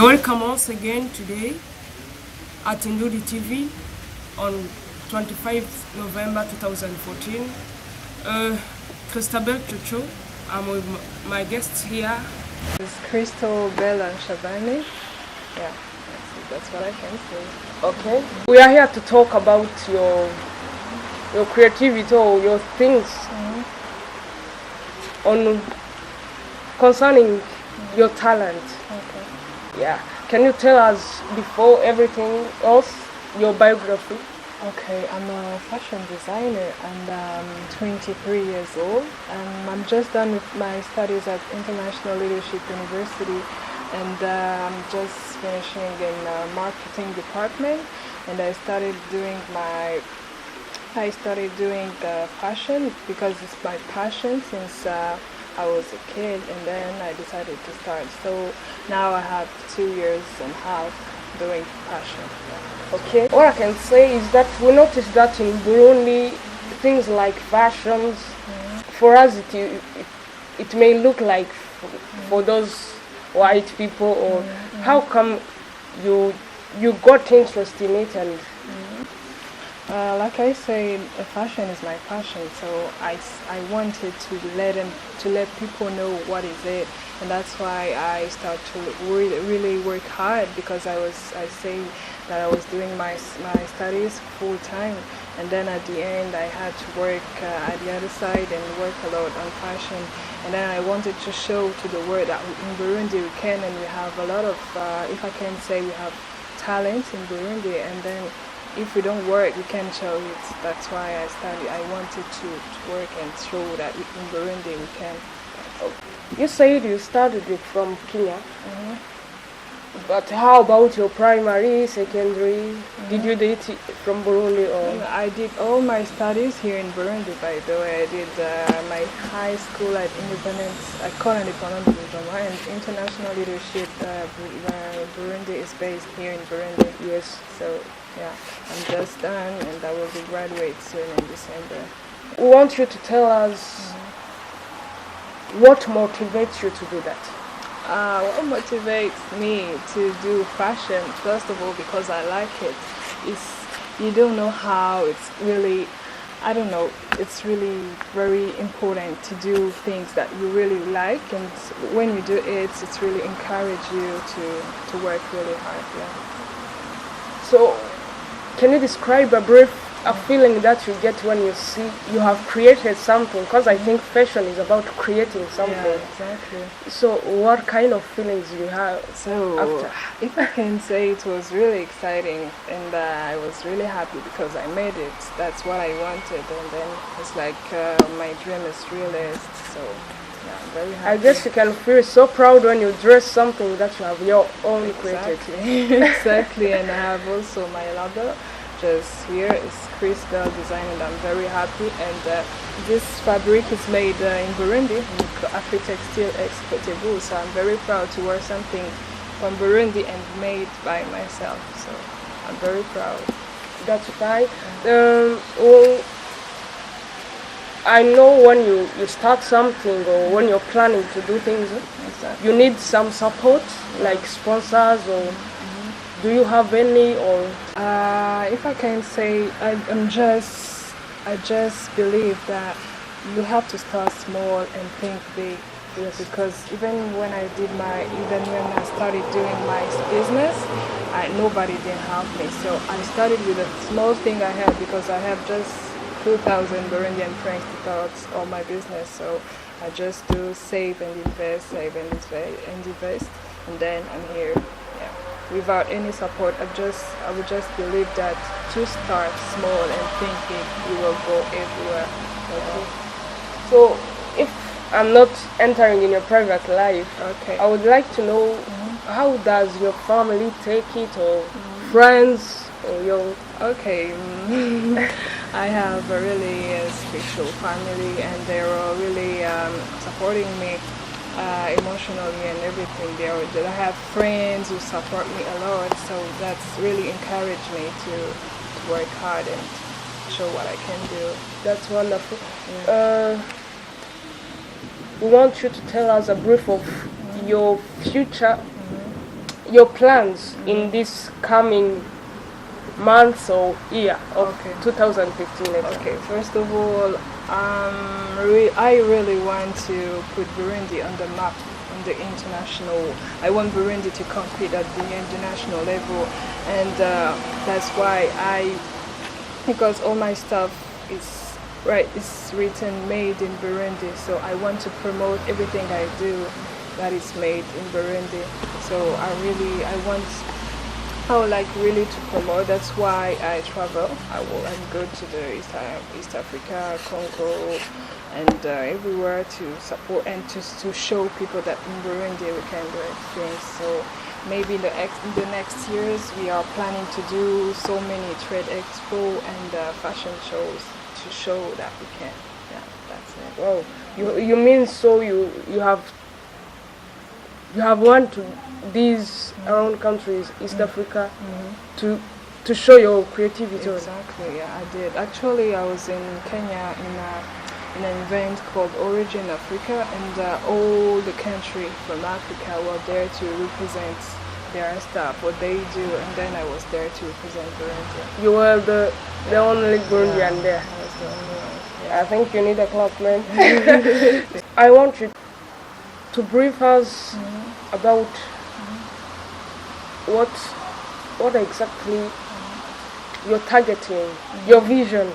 You're welcome once again today at Indundi TV on 25th November 2014. Krystal Bel Fashion. I'm with my guests here. It's Krystal Bel Fashion. Yeah, that's what I can say. Okay. We are here to talk about your creativity or your things on concerning your talent. Okay. Yeah. Can you tell us before everything else your biography? Okay, I'm a fashion designer and I'm 23 years old, and I'm just done with my studies at International Leadership University, and I'm just finishing in marketing department, and I started doing fashion because it's my passion since I was a kid, and then I decided to start. So now I have 2 years and a half doing fashion. Okay. What I can say is that we noticed that in Burundi, things like fashions, for us it may look like for those white people, or how come you got interested in it and like I said, fashion is my passion, so I wanted to let people know what is it, and that's why I start to really work hard, because I say that I was doing my studies full time, and then at the end I had to work at the other side and work a lot on fashion, and then I wanted to show to the world that in Burundi we can, and we have a lot of, if I can say, we have talent in Burundi, and then if we don't work, we can show it. That's why I wanted to work and show that in Burundi we can. You said you started it from Kenya, but how about your primary, secondary? Did you do it from Burundi or? I did all my studies here in Burundi. By the way, I did my high school at École Indépendante and International Leadership. Burundi is based here in Burundi. Yes. So yeah, I'm just done, and I will be graduate soon in December. We want you to tell us what motivates you to do that. What motivates me to do fashion, first of all, because I like it, is you don't know how it's really, I don't know, it's really very important to do things that you really like, and when you do it, it's really encourage you to work really hard. Yeah. So, can you describe a feeling that you get when you see you have created something? Because I think fashion is about creating something. Yeah, exactly. So what kind of feelings you have after? If I can say, it was really exciting, and I was really happy because I made it. That's what I wanted, and then it's like my dream is realized. So yeah, I'm very happy. I guess you can feel so proud when you dress something that you have your own created. Exactly, and I have also my logo. Just here is Krystal Design, and I'm very happy. And this fabric is made in Burundi, in Afri-Textile Exportable. So I'm very proud to wear something from Burundi and made by myself. So I'm very proud. That's fine. Well, I know when you start something or when you're planning to do things, Exactly. you need some support, like sponsors, or do you have any? Or if I can say, I just believe that you have to start small and think big. yes, Because even when I started doing my business, nobody didn't help me. So I started with a small thing I had, because I have just 2,000 Burundian francs to start all my business. So I just do save and invest, and then I'm here. Yeah. Without any support, I would just believe that to start small and think big, you will go everywhere. okay. So if I'm not entering in your private life, Okay. I would like to know how does your family take it, or friends, or your Okay, I have a really special family, and they're all really supporting me emotionally and everything. I have friends who support me a lot, so that's really encouraged me to work hard and show what I can do. That's wonderful. We want you to tell us a brief of your future, your plans in this coming months or year of 2015. Okay, first of all, I really want to put Burundi on the map, on the international. I want Burundi to compete at the international level, and that's why because all my stuff is written made in Burundi, so I want to promote everything I do that is made in Burundi. So I would like really to promote. That's why I travel. I go to the East Africa, Congo, and everywhere to support and to show people that in Burundi we can do things. So maybe in the next years we are planning to do so many trade expo and fashion shows to show that we can. Yeah, that's it. Wow, you mean so you have went to these around countries, East Africa, to show your creativity. Exactly, yeah, I did. Actually, I was in Kenya in an event called Origin Africa, and all the country from Africa were there to represent their stuff, what they do, and then I was there to represent Burundi. You were the only Burundian there. I was the only one. Yeah. I think you need a clap, man. I want you to brief us about what exactly you're targeting, your vision,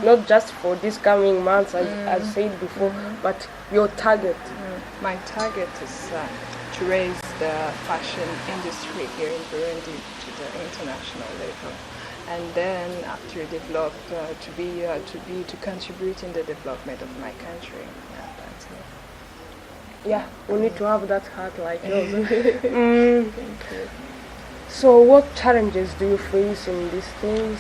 not just for this coming months, as I said before, but your target. My target is to raise the fashion industry here in Burundi to the international level, and then after develop to contribute in the development of my country. Yeah, that's it. Yeah, we need to have that heart like yours. Thank you. So what challenges do you face in these things?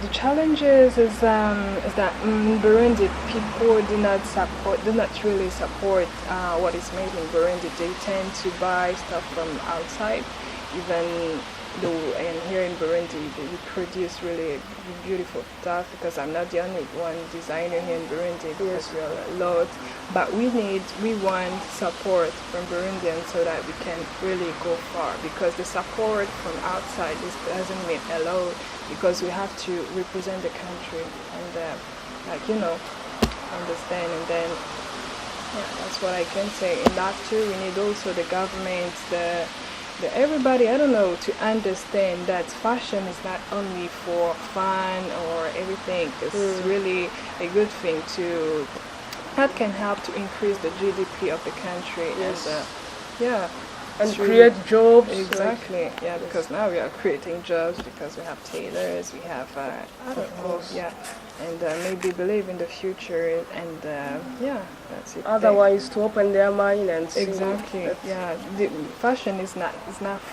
The challenges is that in Burundi people do not really support what is made in Burundi. They tend to buy stuff from outside, even though and here in Burundi we produce really beautiful stuff, because I'm not the only one designer here in Burundi, because we are a lot, but we want support from Burundians so that we can really go far, because the support from outside doesn't mean a lot, because we have to represent the country and understand, and then that's what I can say. In that too, we need also the government, everybody, I don't know, to understand that fashion is not only for fun or everything. It's really a good thing that can help to increase the GDP of the country. Yes. And create jobs. Exactly, yeah, because now we are creating jobs, because we have tailors, we have, I don't know, and maybe believe in the future, and that's it. Otherwise, to open their mind and see. Exactly, yeah. The fashion is not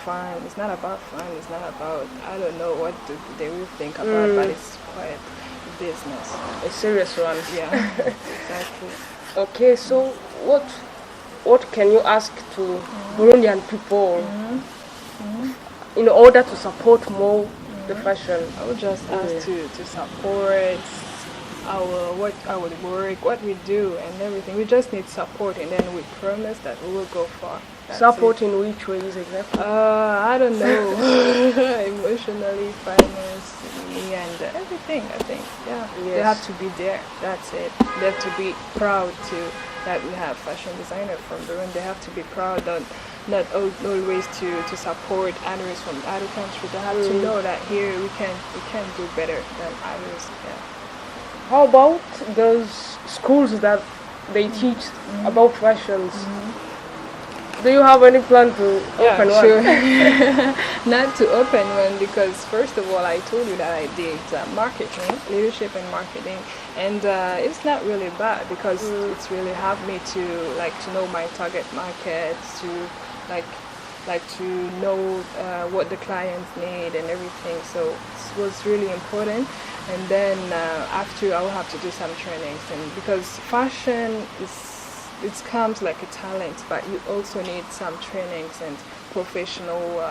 fun. It's not about fun. It's not about, I don't know what they will think about, but it's quite business. A serious one. Yeah, exactly. Okay, so what can you ask to Burundian people in order to support more the fashion? I would just ask to support our work, what we do and everything. We just need support, and then we promise that we will go far. That's support it. In which ways exactly? I don't know. Emotionally, financially, and everything, I think. Yeah. Yes. They have to be there. That's it. They have to be proud that we have fashion designer from Burundi. They have to be proud that not always to support others from other countries. They have to know that here we can do better than others. Yeah. How about those schools that they teach about fashions? Do you have any plan to open one? Sure. Not to open one, because first of all, I told you that I did marketing, leadership and marketing, and it's not really bad, because it's really helped me to know my target market, to to know what the clients need and everything. So it was really important. And then after, I will have to do some trainings, and because fashion it comes like a talent, but you also need some trainings and professional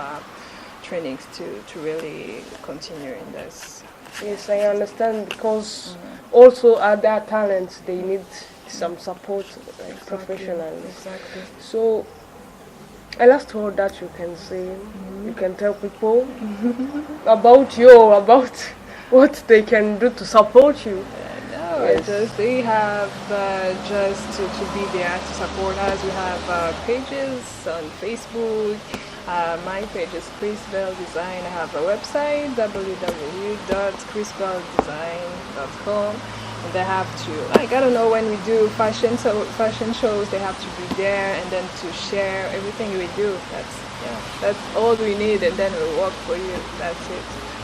trainings to really continue in this. Yes, I understand, because also other talents, they need some support, like professionals. Exactly. So A last word that you can say, you can tell people about you, or about what they can do to support you. No, Yes. just they have just to be there to support us. We have pages on Facebook. My page is Krystal Bel Design. I have a website www.krystaldesign.com. And they have to, like, I don't know, when we do fashion shows, they have to be there and then to share everything we do. That's all we need, and then we'll work for you. That's it.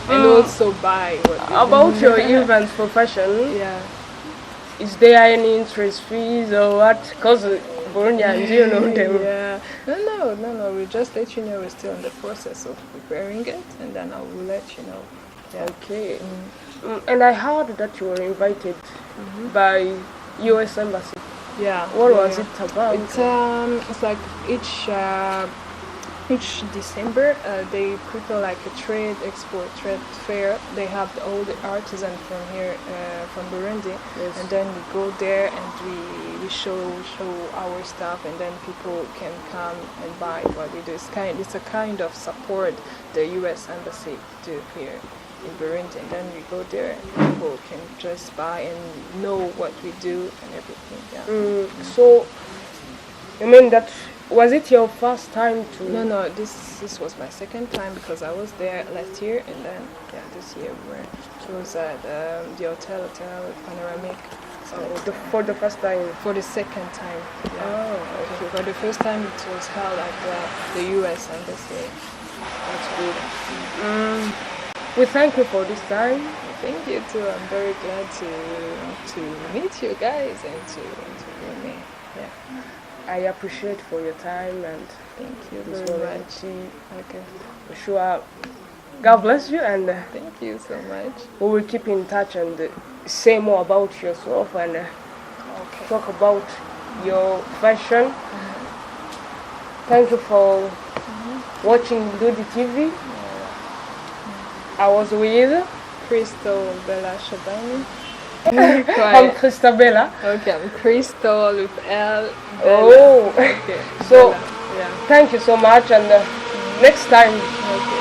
And also buy what we About your events for fashion, yeah. is there any interest fees or what? Because Burundians, you know them. Yeah. No. We'll just let you know we're still in the process of preparing it, and then I will let you know. Yeah. Okay. And I heard that you were invited by U.S. Embassy. Yeah. What was it about? It's like each December they prepare like a trade fair. They have all the artisans from here, from Burundi, Yes. and then we go there and we show our stuff, and then people can come and buy what we do. It's a kind of support the U.S. Embassy do here in Burundi, and then we go there and people can just buy and know what we do and everything. Yeah. So, I mean that, was it your first time to... No, this was my second time, because I was there last year, and then this year it was at the hotel panoramic. So for the first time? for the second time. Yeah. Oh, okay. For the first time it was held at the U.S. Embassy. That's good. We thank you for this time. Thank you too. I'm very glad to meet you guys and to meet me. Yeah. I appreciate for your time and Thank you this very moment. much. Okay. For sure. God bless you, and Thank you so much. we will keep in touch and say more about yourself and Okay. talk about your fashion. Thank you for watching Indundi TV. I was with Krystal Bel Fashion. I'm Krystal Bel. Okay, I'm Krystal with L. Oh, Okay. so Bella. Yeah. thank you so much, and next time Okay.